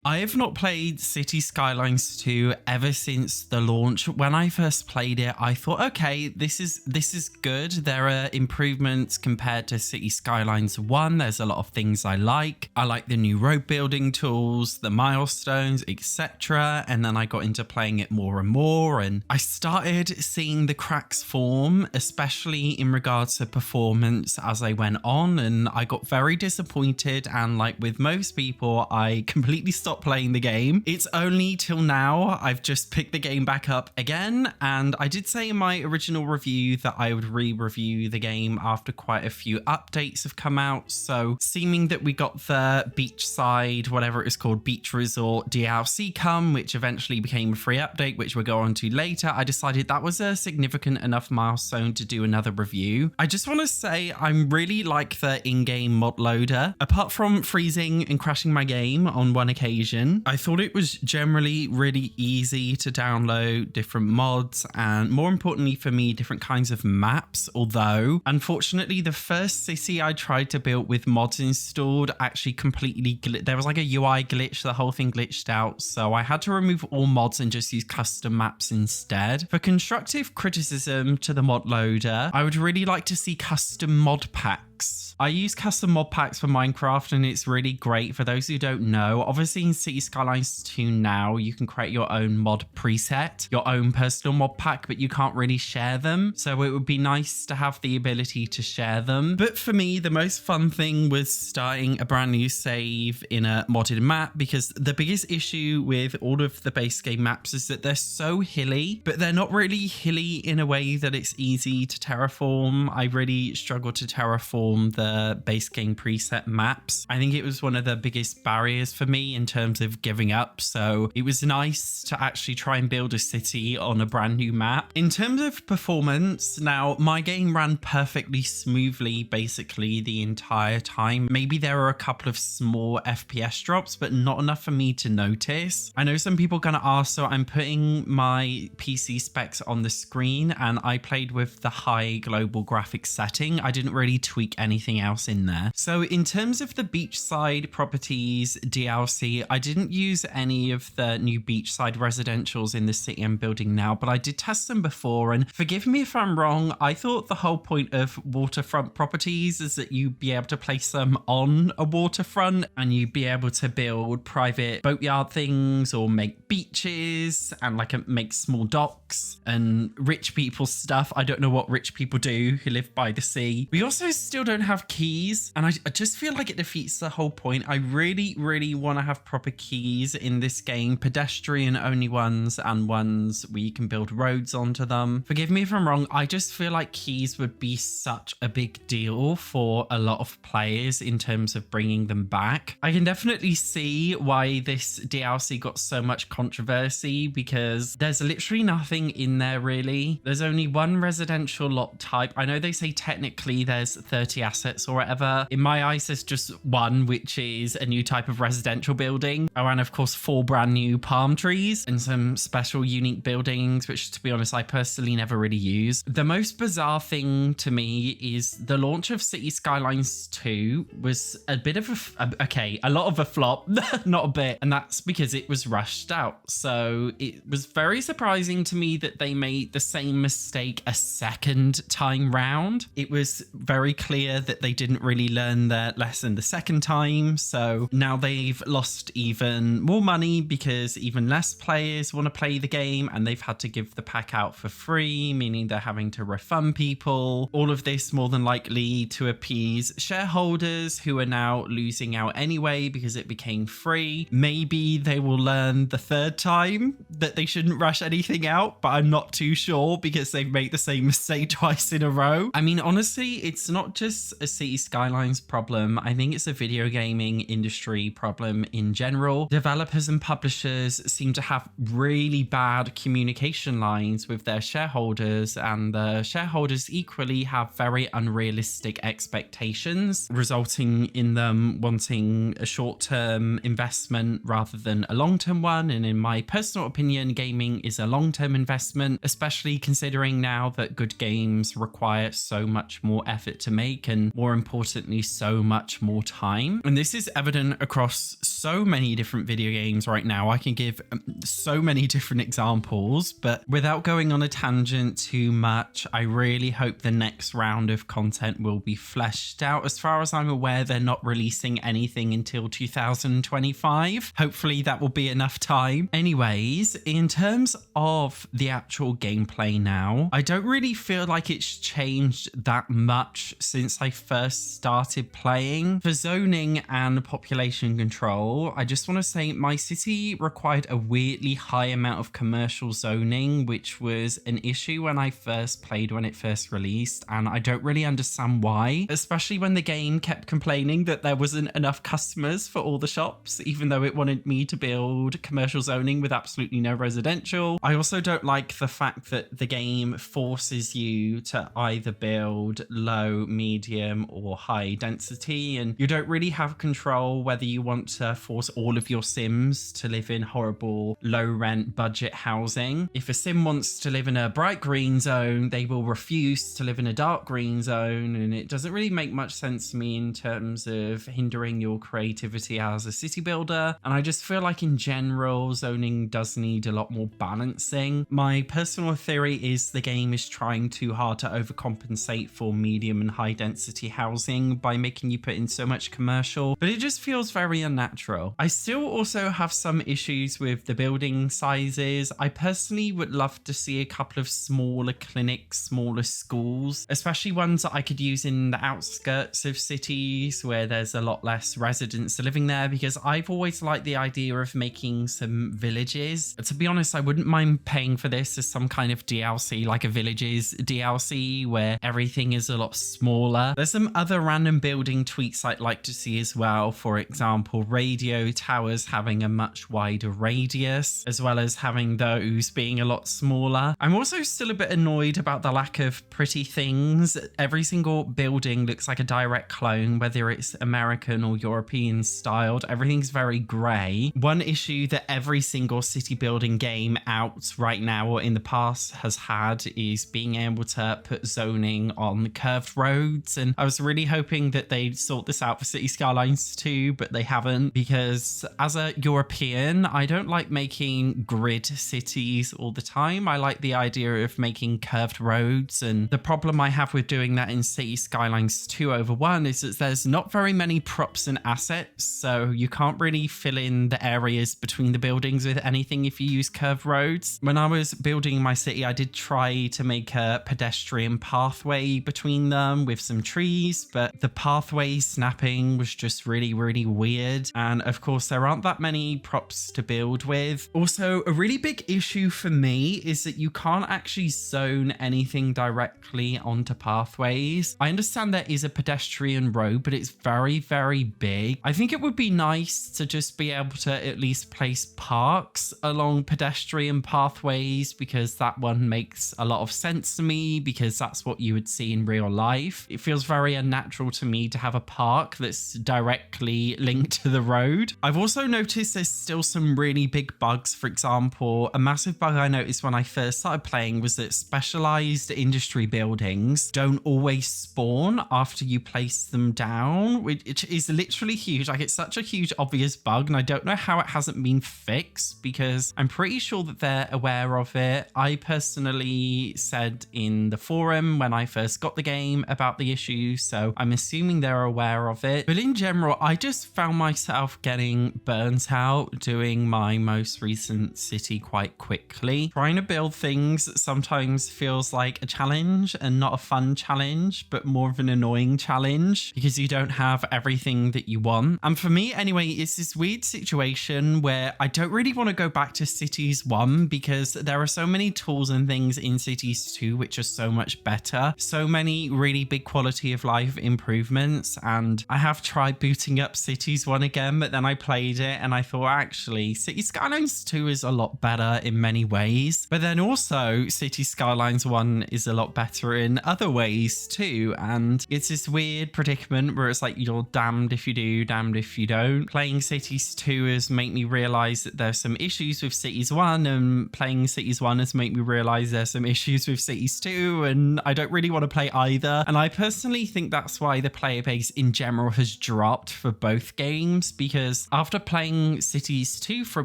I have not played Cities Skylines 2 ever since the launch. When I first played it, I thought, okay, this is good. There are improvements compared to Cities Skylines 1. There's a lot of things I like. I like the new road building tools, the milestones, etc. And then I got into playing it more and more, and I started seeing the cracks form, especially in regards to performance as I went on, and I got very disappointed. And like with most people, I completely stopped playing the game. It's only till now I've just picked the game back up again, and I did say in my original review that I would re-review the game after quite a few updates have come out. So seeming that we got the beachside, whatever it is called, beach resort DLC come, which eventually became a free update, which we'll go on to later, I decided that was a significant enough milestone to do another review. I just want to say I really like the in-game mod loader. Apart from freezing and crashing my game on one occasion, I thought it was generally really easy to download different mods and, more importantly for me, different kinds of maps. Although unfortunately the first city I tried to build with mods installed actually completely there was like a UI glitch, the whole thing glitched out, so I had to remove all mods and just use custom maps instead. For constructive criticism to the mod loader, I would really like to see custom mod packs. I use custom mod packs for Minecraft and it's really great. For those who don't know, obviously in Cities Skylines 2 now you can create your own mod preset, your own personal mod pack, but you can't really share them. So it would be nice to have the ability to share them. But for me, the most fun thing was starting a brand new save in a modded map, because the biggest issue with all of the base game maps is that they're so hilly, but they're not really hilly in a way that it's easy to terraform. I really struggled to terraform the base game preset maps. I think it was one of the biggest barriers for me in terms of giving up. So it was nice to actually try and build a city on a brand new map. In terms of performance, now my game ran perfectly smoothly basically the entire time. Maybe there were a couple of small FPS drops, but not enough for me to notice. I know some people are going to ask, so I'm putting my PC specs on the screen and I played with the high global graphics setting. I didn't really tweak anything else in there. So in terms of the beachside properties DLC, I didn't use any of the new beachside residentials in the city I'm building now, but I did test them before, and forgive me if I'm wrong, I thought the whole point of waterfront properties is that you'd be able to place them on a waterfront and you'd be able to build private boatyard things or make beaches and like make small docks and rich people stuff. I don't know what rich people do who live by the sea. We also still don't have keys, and I just feel like it defeats the whole point. I really want to have proper keys in this game, pedestrian only ones and ones where you can build roads onto them. Forgive me if I'm wrong, I just feel like keys would be such a big deal for a lot of players in terms of bringing them back. I can definitely see why this DLC got so much controversy, because there's literally nothing in there really. There's only one residential lot type. I know they say technically there's 30 assets or whatever. In my eyes, there's just one, which is a new type of residential building. Oh, and of course 4 brand new palm trees and some special unique buildings, which to be honest, I personally never really use. The most bizarre thing to me is the launch of Cities Skylines 2 was a bit of a lot of a flop, not a bit. And that's because it was rushed out. So it was very surprising to me that they made the same mistake a second time round. It was very clear that they didn't really learn their lesson the second time. So now they've lost even more money because even less players want to play the game, and they've had to give the pack out for free, meaning they're having to refund people. All of this more than likely to appease shareholders who are now losing out anyway because it became free. Maybe they will learn the third time that they shouldn't rush anything out, but I'm not too sure because they've made the same mistake twice in a row. I mean, honestly, it's not just a Cities Skylines problem. I think it's a video gaming industry problem in general. Developers and publishers seem to have really bad communication lines with their shareholders, and the shareholders equally have very unrealistic expectations, resulting in them wanting a short-term investment rather than a long-term one. And in my personal opinion, gaming is a long-term investment, especially considering now that good games require so much more effort to make. realistic and, more importantly, so much more time. And this is evident across so many different video games right now. I can give so many different examples, but without going on a tangent too much, I really hope the next round of content will be fleshed out. As far as I'm aware, they're not releasing anything until 2025. Hopefully that will be enough time. Anyways, in terms of the actual gameplay now, I don't really feel like it's changed that much since I first started playing. For zoning and population control, I just want to say my city required a weirdly high amount of commercial zoning, which was an issue when I first played when it first released, and I don't really understand why, especially when the game kept complaining that there wasn't enough customers for all the shops, even though it wanted me to build commercial zoning with absolutely no residential. I also don't like the fact that the game forces you to either build low, medium, or high density, and you don't really have control whether you want to force all of your Sims to live in horrible low rent budget housing. If a Sim wants to live in a bright green zone, they will refuse to live in a dark green zone, and it doesn't really make much sense to me in terms of hindering your creativity as a city builder. And I just feel like in general, zoning does need a lot more balancing. My personal theory is the game is trying too hard to overcompensate for medium and high density housing by making you put in so much commercial, but it just feels very unnatural. I still also have some issues with the building sizes. I personally would love to see a couple of smaller clinics, smaller schools, especially ones that I could use in the outskirts of cities where there's a lot less residents living there, because I've always liked the idea of making some villages. To be honest, I wouldn't mind paying for this as some kind of DLC, like a villages DLC where everything is a lot smaller. There's some other random building tweaks I'd like to see as well. For example, radio towers having a much wider radius, as well as having those being a lot smaller. I'm also still a bit annoyed about the lack of pretty things. Every single building looks like a direct clone, whether it's American or European styled. Everything's very grey. One issue that every single city building game out right now or in the past has had is being able to put zoning on curved roads, and I was really hoping that they'd sort this out for Cities Skylines 2, but they haven't, because as a European, I don't like making grid cities all the time. I like the idea of making curved roads, and the problem I have with doing that in Cities Skylines 2 over 1 is that there's not very many props and assets, so you can't really fill in the areas between the buildings with anything if you use curved roads. When I was building my city, I did try to make a pedestrian pathway between them with some trees, but the pathway snapping was just really weird, and of course there aren't that many props to build with. Also, a really big issue for me is that you can't actually zone anything directly onto pathways. I understand there is a pedestrian road, but it's very big. I think it would be nice to just be able to at least place parks along pedestrian pathways, because that one makes a lot of sense to me, because that's what you would see in real life. It feels very unnatural to me to have a park that's directly linked to the road. I've also noticed there's still some really big bugs. For example, a massive bug I noticed when I first started playing was that specialized industry buildings don't always spawn after you place them down, which is literally huge. Like, it's such a huge obvious bug, and I don't know how it hasn't been fixed, because I'm pretty sure that they're aware of it. I personally said in the forum when I first got the game about the issue, so I'm assuming they're aware of it. But in general, I just found myself getting burnt out doing my most recent city quite quickly. Trying to build things sometimes feels like a challenge, and not a fun challenge, but more of an annoying challenge, because you don't have everything that you want. And for me anyway, it's this weird situation where I don't really want to go back to Cities 1, because there are so many tools and things in Cities 2 which are so much better. So many really big quality of life improvements, and I have tried booting up Cities 1 again, but then I played it and I thought, actually, Cities Skylines 2 is a lot better in many ways. But then also Cities Skylines 1 is a lot better in other ways too, and it's this weird predicament where it's like you're damned if you do, damned if you don't. Playing Cities 2 has made me realize that there's some issues with Cities 1, and playing Cities 1 has made me realize there's some issues with Cities 2, and I don't really want to play either. And I personally personally think that's why the player base in general has dropped for both games, because after playing Cities 2 for a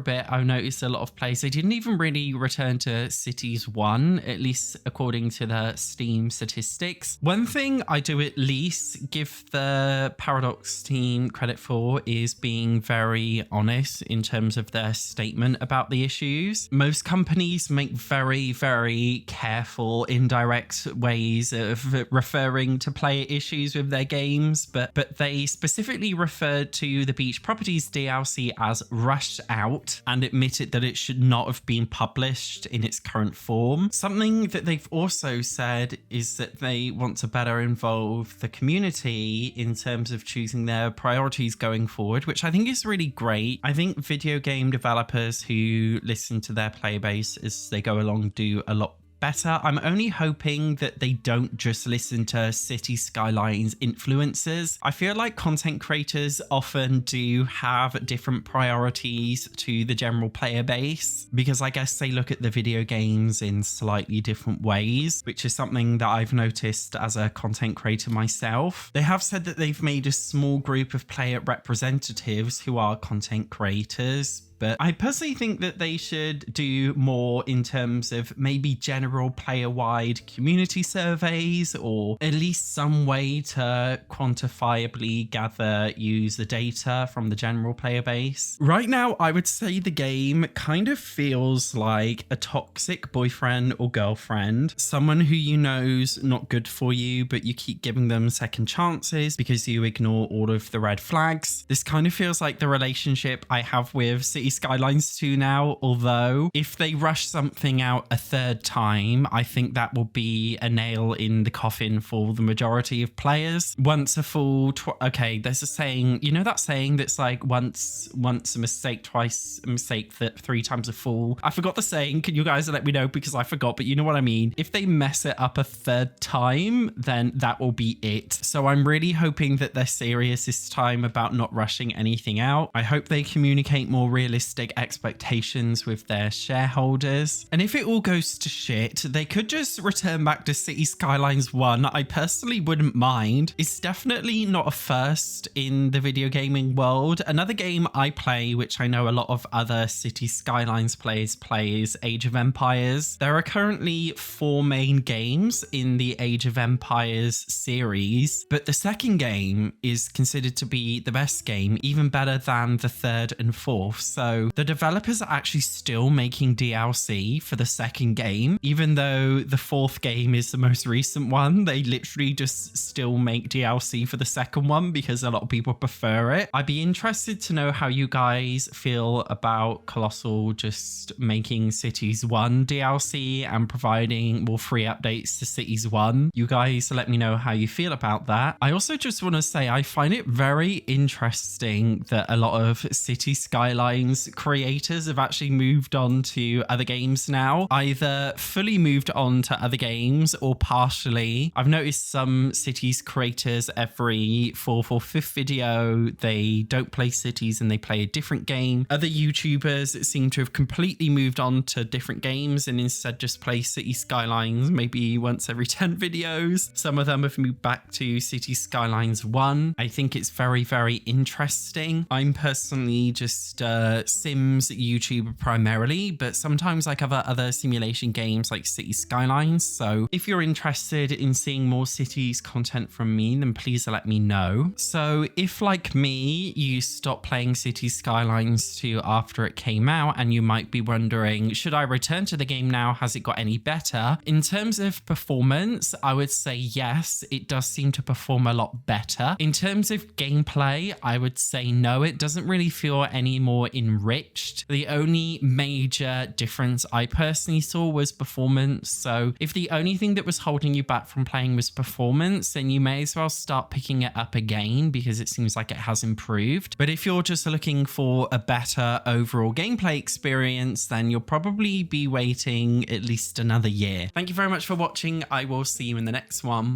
bit, I've noticed a lot of players, they didn't even really return to Cities 1, at least according to the Steam statistics. One thing I do at least give the Paradox team credit for is being very honest in terms of their statement about the issues. Most companies make very, very careful, indirect ways of referring to player issues with their games, but they specifically referred to the Beach Properties DLC as rushed out and admitted that it should not have been published in its current form. Something that they've also said is that they want to better involve the community in terms of choosing their priorities going forward, which I think is really great. I think video game developers who listen to their player base as they go along do a lot better. I'm only hoping that they don't just listen to Cities Skylines influencers. I feel like content creators often do have different priorities to the general player base, because I guess they look at the video games in slightly different ways, which is something that I've noticed as a content creator myself. They have said that they've made a small group of player representatives who are content creators, but I personally think that they should do more in terms of maybe general player-wide community surveys, or at least some way to quantifiably gather user data from the general player base. Right now, I would say the game kind of feels like a toxic boyfriend or girlfriend, someone who you know's not good for you, but you keep giving them second chances because you ignore all of the red flags. This kind of feels like the relationship I have with Cities Skylines 2 now, although if they rush something out a third time, I think that will be a nail in the coffin for the majority of players. Once a fool, okay, there's a saying, you know that saying that's like once a mistake, twice a mistake, three times a fool. I forgot the saying. Can you guys let me know, because I forgot, but you know what I mean. If they mess it up a third time, then that will be it. So I'm really hoping that they're serious this time about not rushing anything out. I hope they communicate more realistic expectations with their shareholders. And if it all goes to shit, they could just return back to Cities Skylines 1. I personally wouldn't mind. It's definitely not a first in the video gaming world. Another game I play, which I know a lot of other Cities Skylines players play, is Age of Empires. There are currently 4 main games in the Age of Empires series, but the second game is considered to be the best game, even better than the third and fourth. So the developers are actually still making DLC for the second game, even though the fourth game is the most recent one. They literally just still make DLC for the second one because a lot of people prefer it. I'd be interested to know how you guys feel about Colossal just making Cities 1 DLC and providing more free updates to Cities 1. You guys let me know how you feel about that. I also just want to say I find it very interesting that a lot of Cities Skylines creators have actually moved on to other games now, either fully moved on to other games or partially. I've noticed some Cities creators every 4th or 5th video, they don't play Cities and they play a different game. Other YouTubers seem to have completely moved on to different games and instead just play Cities Skylines maybe once every 10 videos. Some of them have moved back to Cities Skylines 1. I think it's very, very interesting. I'm personally just Sims YouTuber primarily, but sometimes I cover other simulation games like Cities Skylines. So if you're interested in seeing more Cities content from me, then please let me know. So if, like me, you stopped playing Cities Skylines 2 after it came out and you might be wondering, should I return to the game now? Has it got any better? In terms of performance, I would say yes, it does seem to perform a lot better. In terms of gameplay, I would say no, it doesn't really feel any more enriched. The only major difference I personally saw was performance. So if the only thing that was holding you back from playing was performance, then you may as well start picking it up again because it seems like it has improved. But if you're just looking for a better overall gameplay experience, then you'll probably be waiting at least another year. Thank you very much for watching. I will see you in the next one.